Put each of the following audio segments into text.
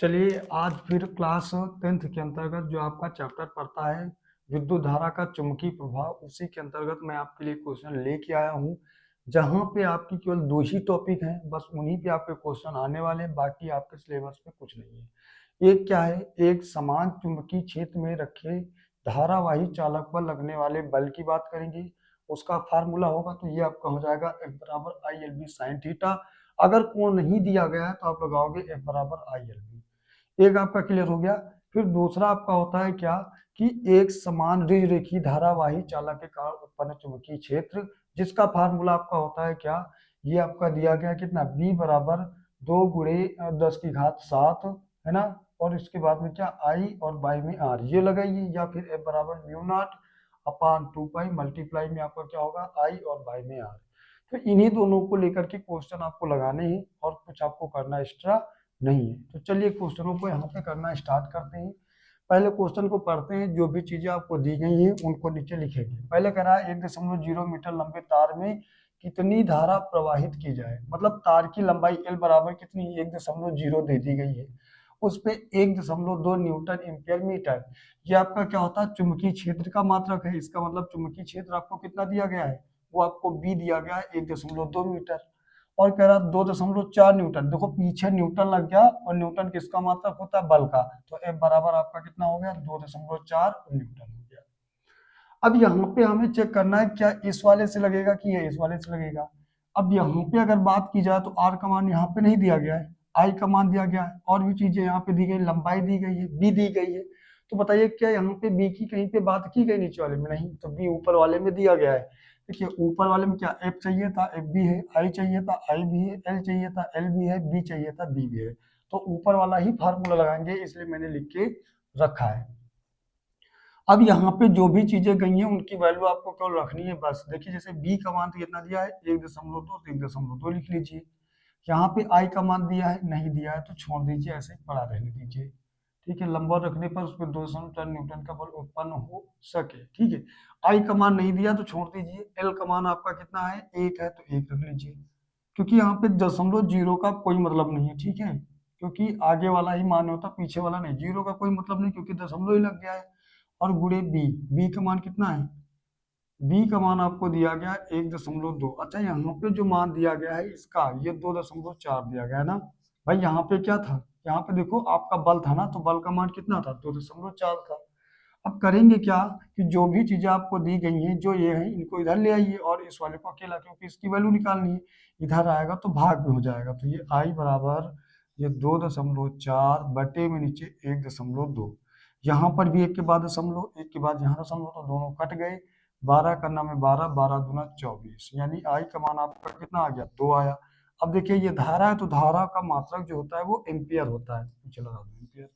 चलिए आज फिर क्लास 10th के अंतर्गत जो आपका चैप्टर पढ़ता है विद्युत धारा का चुंबकीय प्रभाव, उसी के अंतर्गत मैं आपके लिए क्वेश्चन लेके आया हूँ। जहाँ पे आपकी केवल दो ही टॉपिक हैं, बस उन्हीं पे आपके क्वेश्चन आने वाले हैं, बाकी आपके सिलेबस में कुछ नहीं है। एक क्या है, एक समान चुंबकीय क्षेत्र में रखे धारावाही चालक पर लगने वाले बल की बात करेंगे। उसका फार्मूला होगा तो ये आपका हो जाएगा F बराबर I L B sine theta. अगर कोण नहीं दिया गया है तो आप लगाओगे F बराबर आई एल बी। एक आपका क्लियर हो गया। फिर दूसरा आपका होता है क्या कि एक समान रेखीय धारावाही चालक के कारण उत्पन्न चुंबकीय क्षेत्र, जिसका फार्मूला आपका होता है क्या, ये आपका दिया गया कितना b बराबर 2 × 10⁻⁷ है ना। और इसके बाद में क्या I और बाई में R ये लगाइए, या फिर F बराबर μ0/2 मल्टीप्लाई में आपका क्या होगा I और बाई में R। तो इन्हीं दोनों को लेकर के क्वेश्चन आपको लगाने हैं और कुछ आपको करना एक्स्ट्रा नहीं है। तो चलिए क्वेश्चनों को यहाँ पे करना स्टार्ट करते हैं। पहले क्वेश्चन को पढ़ते हैं, जो भी चीजें आपको दी गई हैं उनको नीचे लिखेंगे। पहले कह रहा है 1.0 मीटर लंबे तार में कितनी धारा प्रवाहित की जाए, मतलब तार की लंबाई L बराबर कितनी 1.0 दे दी गई है, उस पे 1.2 न्यूटन एम्पियर मीटर। ये आपका क्या होता है, चुंबकीय क्षेत्र का मात्रक है। इसका मतलब चुंबकीय क्षेत्र आपको कितना दिया गया है, वो आपको बी दिया गया है 1.2 मीटर। और कह रहा 2.4 न्यूटन, देखो पीछे न्यूटन लग गया, और न्यूटन किसका मात्रक होता है, बल का। तो F बराबर आपका कितना हो गया 2.4 न्यूटन हो गया। अब यहाँ पे हमें चेक करना है क्या इस वाले से लगेगा कि ये इस वाले से लगेगा। अब यहाँ पे अगर बात की जाए तो R का मान यहाँ पे नहीं दिया गया है, I का मान दिया गया है, और भी चीजें यहाँ पे दी गई, लंबाई दी गई है, B दी गई है। तो बताइए क्या यहाँ पे B की कहीं पे बात की गई नीचे वाले में, नहीं, तो B ऊपर वाले में दिया गया है। देखिए ऊपर वाले में क्या F चाहिए था, F भी है, I चाहिए था, I भी है, L चाहिए था, L भी है, B चाहिए था, B भी है। तो ऊपर वाला ही फार्मूला लगाएंगे, इसलिए मैंने लिख के रखा है। अब यहाँ पे जो भी चीजें गई हैं उनकी वैल्यू आपको केवल रखनी है बस। देखिए जैसे B का मान तो कितना दिया है 1.2, तो 1.2 लिख लीजिए। यहाँ पे I का मान दिया है, नहीं दिया है तो छोड़ दीजिए, ऐसे ही पड़ा रहने दीजिए। ठीक है, लंबा रखने पर उस पर 2.4 न्यूटन का बल उत्पन्न हो सके। ठीक है, I का मान नहीं दिया तो छोड़ दीजिए। L का मान आपका कितना है, 1 है, तो 1 रख लीजिए, क्योंकि यहाँ पे 0.0 का कोई मतलब नहीं है। ठीक है, क्योंकि आगे वाला ही मान होता, पीछे वाला नहीं। 0 का कोई मतलब नहीं, क्योंकि दशमलव ही लग गया है। और गुणे बी का मान कितना है, बी का मान आपको दिया गया 1.2। अच्छा, यहाँ पे जो मान दिया गया है इसका, ये 2.4 दिया गया है ना भाई। यहाँ पे क्या था, यहाँ पे देखो आपका बल था ना, तो बल का मान कितना था, 2.4 था। अब करेंगे क्या कि जो भी चीजें आपको दी गई हैं, जो ये है, इनको इधर ले आइए, और इस वाले को अकेला, क्योंकि इसकी वैल्यू निकालनी है। इधर आएगा तो भाग में हो जाएगा, तो ये आई बराबर ये 2.4 बटे में नीचे 1.2। यहाँ पर भी एक के बाद दशमलव, एक के बाद यहाँ दशमलव, तो दोनों कट गए। 12 करना में 12, 12 दूना 24, यानी आई का मान आपका कितना आ गया, 2 आया। अब देखिए ये धारा है, तो धारा का मात्रक जो होता है वो एम्पियर होता है, पीछे लगा दो एम्पियर।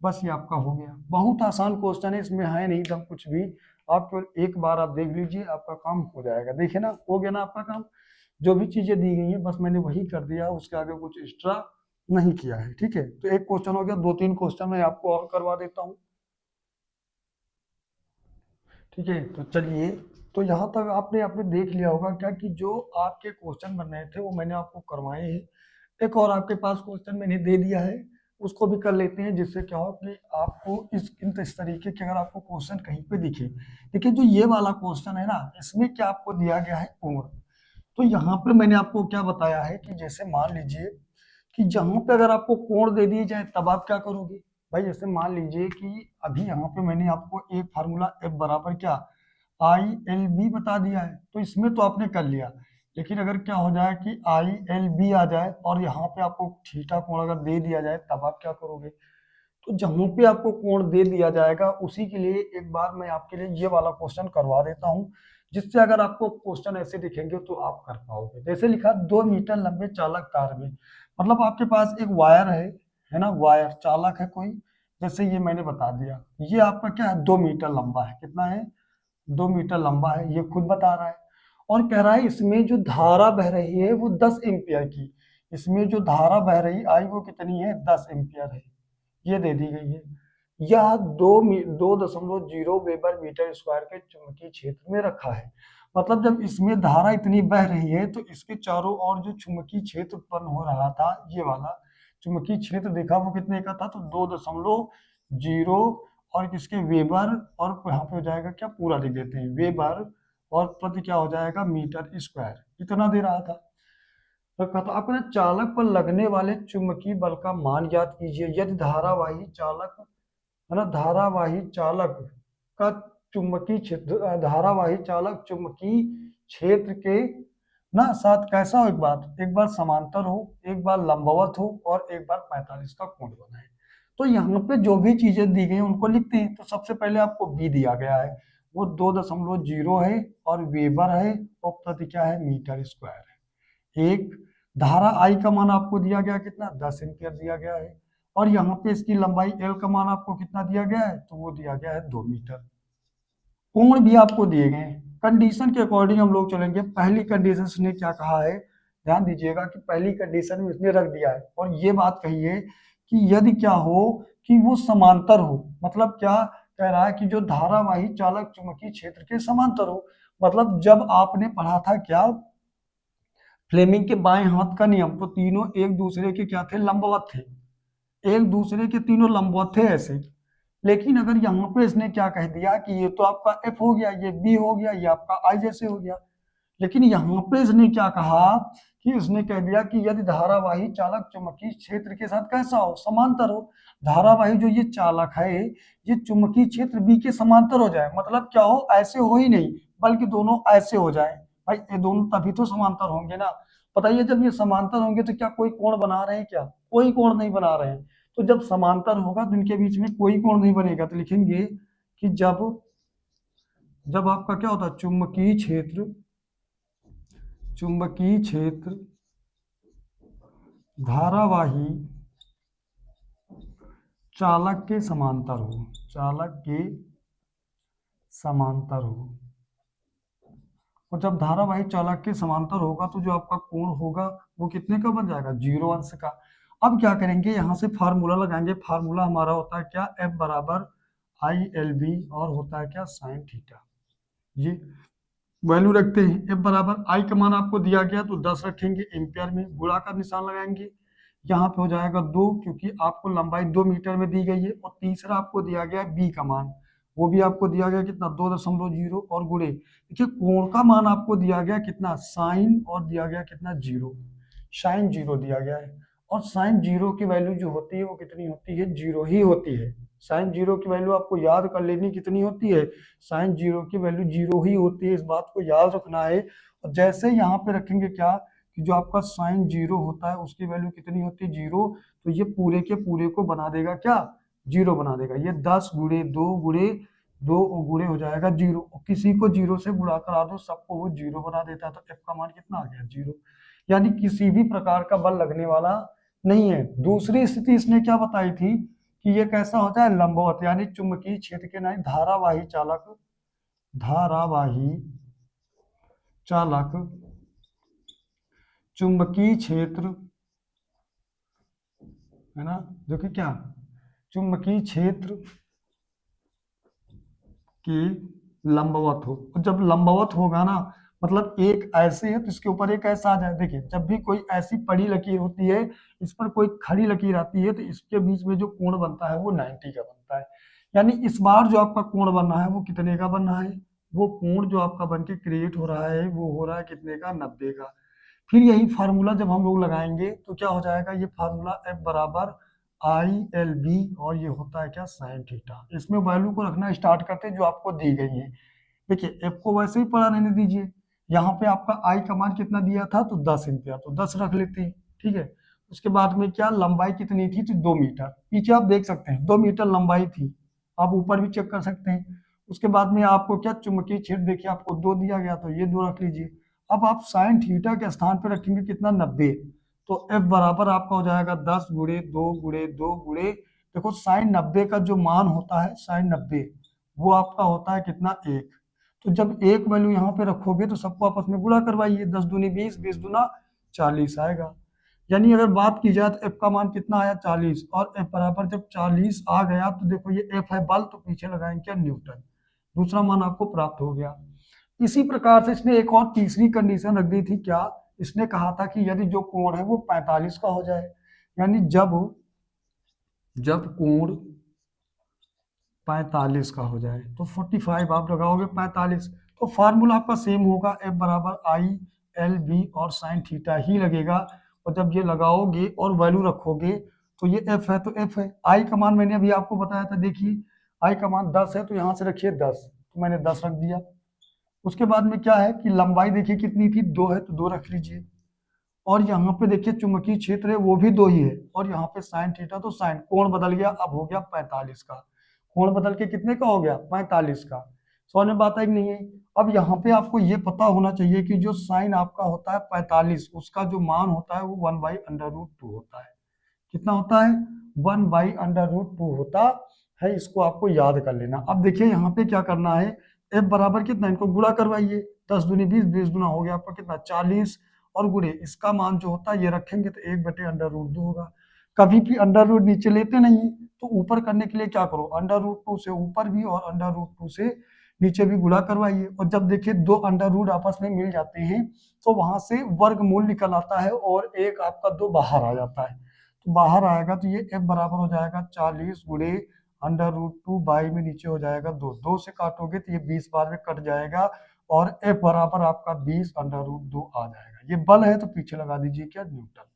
बस ये आपका हो गया। बहुत आसान क्वेश्चन है, इसमें है नहीं दम कुछ भी। आप केवल एक बार आप देख लीजिए, आपका काम हो जाएगा। देखिए ना, हो गया ना आपका काम। जो भी चीजें दी गई हैं बस मैंने वही कर दिया, उसके आगे कुछ एक्स्ट्रा नहीं किया है। ठीक है, तो एक क्वेश्चन हो गया, 2-3 क्वेश्चन मैं आपको और करवा देता हूँ। ठीक है, तो चलिए, तो यहाँ तक आपने आपने देख लिया होगा क्या कि जो आपके क्वेश्चन बन रहे थे वो मैंने आपको करवाए हैं। एक और आपके पास क्वेश्चन मैंने दे दिया है, उसको भी कर लेते हैं, जिससे क्या हो कि आपको इस तरीके के अगर आपको क्वेश्चन कहीं पे दिखे। देखिए जो ये वाला क्वेश्चन है ना, इसमें क्या आपको दिया गया है, कोण। तो यहाँ पे मैंने आपको क्या बताया है कि जैसे मान लीजिए कि जहां पे अगर आपको कोण दे दिए जाए तब आप क्या करोगे। भाई जैसे मान लीजिए कि अभी यहाँ पे मैंने आपको एक फार्मूला F बराबर क्या आई एल बी बता दिया है, तो इसमें तो आपने कर लिया। लेकिन अगर क्या हो जाए कि आई एल बी आ जाए और यहाँ पे आपको थीटा कोण अगर दे दिया जाए, तब आप क्या करोगे। तो जहां पे आपको कोण दे दिया जाएगा उसी के लिए एक बार मैं आपके लिए ये वाला क्वेश्चन करवा देता हूँ, जिससे अगर आपको क्वेश्चन ऐसे दिखेंगे तो आप कर पाओगे। जैसे लिखा 2 मीटर लंबे चालक तार में, मतलब आपके पास एक वायर है ना, वायर चालक है कोई। जैसे ये मैंने बता दिया, ये आपका क्या है, 2 मीटर लंबा है। कितना है, 2 मीटर लंबा है, ये खुद बता रहा है। और कह रहा है इसमें जो धारा बह रही है वो 10 एम्पियर की। इसमें जो धारा बह रही आई वो कितनी है, 10 एम्पियर है, ये दे दी गई है। यह 2.0 वेबर मीटर स्क्वायर के चुंबकीय क्षेत्र में रखा है। मतलब जब इसमें धारा इतनी बह रही है तो इसके चारों ओर जो चुंबकीय क्षेत्र उत्पन्न हो रहा था, ये वाला चुंबकीय क्षेत्र देखा वो कितने का था, तो 2.0 और किसके वेबर, और यहाँ पे हो जाएगा क्या, पूरा लिख देते हैं वेबर, और प्रति क्या हो जाएगा मीटर स्क्वायर, इतना दे रहा था। तो कहता आपको ना चालक पर लगने वाले चुंबकीय बल का मान ज्ञात कीजिए यदि धारावाही चालक है ना, धारावाही चालक का चुंबकीय क्षेत्र, धारावाही चालक चुंबकीय क्षेत्र के ना साथ कैसा हो, एक बार समांतर हो, एक बार लंबवत हो, और एक बार 45 का कोण बनाए। तो यहाँ पे जो भी चीजें दी गई उनको लिखते हैं। तो सबसे पहले आपको बी दिया गया है, वो 2.0 है और वेबर है, और प्रति क्या है, मीटर स्क्वायर है। एक धारा आई का मान आपको दिया गया कितना, 10 एम्पियर दिया गया है, और यहाँ पे इसकी लंबाई एल का मान आपको कितना दिया गया है, तो वो दिया गया है 2 मीटर। कोण भी आपको दिए गए हैं। कंडीशन के अकॉर्डिंग हम लोग चलेंगे। पहली कंडीशन ने क्या कहा है, ध्यान दीजिएगा कि पहली कंडीशन में इसने रख दिया है और ये बात कही है कि यदि क्या हो कि वो समांतर हो, मतलब क्या कह रहा है कि जो धारावाही चालक चुंबकीय क्षेत्र के समांतर हो। मतलब जब आपने पढ़ा था क्या, फ्लेमिंग के बाएं हाथ का नियम, तो तीनों एक दूसरे के क्या थे, लंबवत थे, एक दूसरे के तीनों लंबवत थे ऐसे। लेकिन अगर यहाँ पे इसने क्या कह दिया कि ये तो आपका एफ हो गया, ये बी हो गया, ये आपका आई जैसे हो गया, लेकिन यहाँ पे इसने क्या कहा कि इसने कह दिया कि यदि धारावाही चालक चुंबकीय क्षेत्र के साथ कैसा हो, समांतर हो। धारावाही जो ये चालक है ये चुंबकीय क्षेत्र बी के समांतर हो जाए, मतलब क्या हो, ऐसे हो ही नहीं बल्कि दोनों ऐसे हो जाए। भाई ये दोनों तभी तो समांतर होंगे ना। बताइए जब ये समांतर होंगे तो क्या कोई कोण बना रहे हैं, क्या कोई कोण नहीं बना रहे हैं। तो जब समांतर होगा तो इनके बीच में कोई कोण नहीं बनेगा, तो लिखेंगे कि जब जब आपका क्या होता है, चुंबकीय क्षेत्र धारावाही चालक के समांतर हो, चालक के समांतर हो। और जब धारावाही चालक के समांतर होगा तो जो आपका कोण होगा वो कितने का बन जाएगा, 0 अंश का। अब क्या करेंगे, यहाँ से फार्मूला लगाएंगे। फार्मूला हमारा होता है क्या, एफ बराबर आई एल बी, और होता है क्या, साइन थीटा। ये वैल्यू रखते हैं। एफ बराबर आई का मान आपको दिया गया तो 10 रखेंगे, एम्पियर में गुणा का निशान लगाएंगे। यहाँ पे हो जाएगा 2, क्योंकि आपको लंबाई 2 मीटर में दी गई है। और तीसरा आपको दिया गया बी का मान, वो भी आपको दिया गया कितना, 2.0, और गुणे देखिए कोण का मान आपको दिया गया कितना, साइन, और दिया गया कितना, 0, साइन 0 दिया गया है। और साइन 0 की वैल्यू जो होती है वो कितनी होती है, 0 ही होती है। साइन 0 की वैल्यू आपको याद कर लेनी कितनी होती है, साइन 0 की वैल्यू 0 ही होती है, इस बात को याद रखना है। और जैसे यहाँ पे रखेंगे क्या कि जो आपका साइन 0 होता है उसकी वैल्यू कितनी होती है, 0, तो ये पूरे के पूरे को बना देगा क्या, 0 बना देगा। ये 10 गुणे 2 गुणे 2 गुणे हो जाएगा 0, और किसी को 0 से गुणा करा दो सबको वो 0 बना देता है। तो एफ का मान कितना आ गया, 0। यानी किसी भी प्रकार का बल लगने वाला नहीं है। दूसरी स्थिति इसने क्या बताई थी कि ये कैसा होता है, लंबवत, यानी चुंबकीय क्षेत्र के नहीं, धारावाही चालक चुंबकीय क्षेत्र है ना, जो कि क्या, चुंबकीय क्षेत्र के लंबवत हो। और जब लंबवत होगा ना, मतलब एक ऐसे है तो इसके ऊपर एक ऐसा आ जाए। देखिए जब भी कोई ऐसी पड़ी लकीर होती है, इस पर कोई खड़ी लकीर आती है, तो इसके बीच में जो कोण बनता है वो 90 का बनता है। यानी इस बार जो आपका कोण बनना है वो कितने का बनना है, वो कोण जो आपका बन के क्रिएट हो रहा है वो हो रहा है कितने का, 90 का। फिर यही फार्मूला जब हम लोग लगाएंगे तो क्या हो जाएगा, ये फार्मूला एफ बराबर आई एल बी, और ये होता है क्या, साइन थीटा। इसमें वैल्यू को रखना स्टार्ट करते हैं जो आपको दी गई है। देखिए एफ को वैसे ही पढ़ा रहने दीजिए। यहाँ पे आपका आई का मान कितना दिया था, तो 10 एम्पियर, तो 10 रख लेते हैं, ठीक है। उसके बाद में क्या, लंबाई कितनी थी, तो 2 मीटर। पीछे आप देख सकते हैं 2 मीटर लंबाई थी, आप ऊपर भी चेक कर सकते हैं। उसके बाद में आपको क्या, चुंबकीय क्षेत्र देखिए आपको 2 दिया गया, तो ये 2 रख लीजिए। अब आप साइन थीटा के स्थान पर रखेंगे कितना, 90। तो एफ बराबर आपका हो जाएगा 10 गुणे 2 गुणे 2 गुणे, देखो साइन 90 का जो मान होता है, साइन 90 वो आपका होता है कितना, 1। तो जब एक वैल्यू यहाँ पे रखोगे तो सबको आपस में गुणा करवाइए, 10 दूनी 20, 20 दूना 40 आएगा। यानी अगर बात की जाए तो एफ का मान कितना आया, 40, और एफ बराबर जब 40 आ गया तो देखो ये एफ है बल, तो पीछे लगाएंगे क्या, न्यूटन। दूसरा मान आपको प्राप्त हो गया। इसी प्रकार से इसने एक और तीसरी कंडीशन रख दी थी क्या, इसने कहा था कि यदि जो कोण है वो 45 का हो जाए, यानी जब कोण 45 का हो जाए तो 45 आप लगाओगे 45, तो फार्मूला आपका सेम होगा, एफ बराबर आई एल बी और साइन थीटा ही लगेगा। और जब ये लगाओगे और वैल्यू रखोगे तो ये एफ है तो एफ है। आई का मान मैंने अभी आपको बताया था, देखिए आई का मान 10 है तो यहाँ से रखिए 10, तो मैंने 10 रख दिया। उसके बाद में क्या है कि लंबाई देखिए कितनी थी, 2 है तो 2 रख लीजिए। और यहाँ पे देखिए चुंबकीय क्षेत्र है वो भी 2 ही है, और यहाँ पे साइन थीटा तो साइन, कोण बदल गया, अब हो गया 45 का। कोण बदल के कितने का हो गया, 45 का। समझ में बात है कि नहीं है। अब यहाँ पे आपको ये पता होना चाहिए कि जो साइन आपका होता है 45, उसका जो मान होता है वो 1/√2 होता है। कितना होता है, 1/√2 होता है। इसको आपको याद कर लेना। अब देखिए यहाँ पे क्या करना है, एफ बराबर कितना, इनको गुणा करवाइए, 10 दूनी 20, 20 गुना हो गया आपका कितना 40, और गुणे इसका मान जो होता है ये रखेंगे तो 1/√2 होगा। कभी भी अंडर रूट नीचे लेते नहीं, तो ऊपर करने के लिए क्या करो, √2 से ऊपर भी और √2 से नीचे भी गुणा करवाइए। और जब देखिए दो अंडर रूट आपस में मिल जाते हैं तो वहां से वर्गमूल निकल आता है और एक आपका 2 बाहर आ जाता है। तो बाहर आएगा तो ये एफ बराबर हो जाएगा 40 गुणे √2 बाई में नीचे हो जाएगा 2, 2 से काटोगे तो ये 20 बार में कट जाएगा, और एफ बराबर आपका 20/√2 आ जाएगा। ये बल है तो पीछे लगा दीजिए क्या, न्यूटन।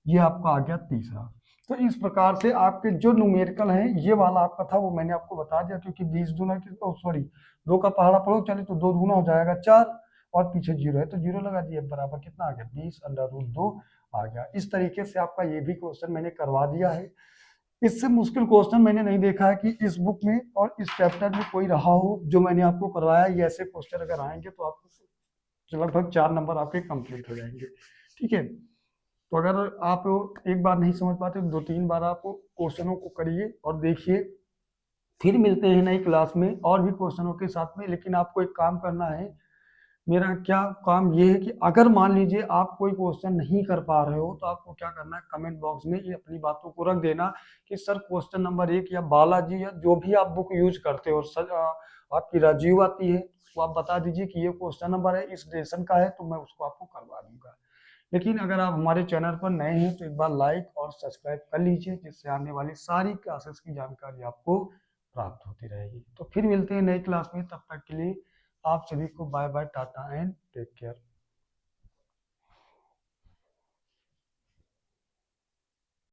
ये आपका आ गया तीसरा। तो इस प्रकार से आपके जो न्यूमेरिकल है, ये वाला आपका था वो मैंने आपको बता दिया, क्योंकि 20 दूना की सॉरी 2 का पहाड़ा पढ़ो चलिए तो 2 दूना हो जाएगा 4, और पीछे 0 है तो 0 लगा दिए, बराबर कितना आ गया 20/2 आ गया। इस तरीके से आपका ये भी क्वेश्चन मैंने करवा दिया है। इससे मुश्किल क्वेश्चन मैंने नहीं देखा है कि इस बुक में और इस चैप्टर में कोई रहा हो जो मैंने आपको करवाया। ये ऐसे क्वेश्चन अगर आएंगे तो आपको लगभग 4 नंबर आपके कंप्लीट हो जाएंगे। ठीक है, तो अगर आप एक बार नहीं समझ पाते तो 2-3 बार आप क्वेश्चनों को करिए और देखिए। फिर मिलते हैं नई क्लास में और भी क्वेश्चनों के साथ में। लेकिन आपको एक काम करना है, मेरा क्या काम ये है कि अगर मान लीजिए आप कोई क्वेश्चन नहीं कर पा रहे हो तो आपको क्या करना है, कमेंट बॉक्स में ये अपनी बातों को रख देना कि सर क्वेश्चन नंबर 1 या बालाजी या जो भी आप बुक यूज करते हो, सर आपकी राजीव आती है तो आप बता दीजिए कि ये क्वेश्चन नंबर है इस लेसन का है, तो मैं उसको आपको करवा दूंगा। लेकिन अगर आप हमारे चैनल पर नए हैं तो एक बार लाइक और सब्सक्राइब कर लीजिए, जिससे आने वाली सारी क्लासेस की जानकारी आपको प्राप्त होती रहेगी। तो फिर मिलते हैं नई क्लास में, तब तक के लिए आप सभी को bye bye, tata and take care.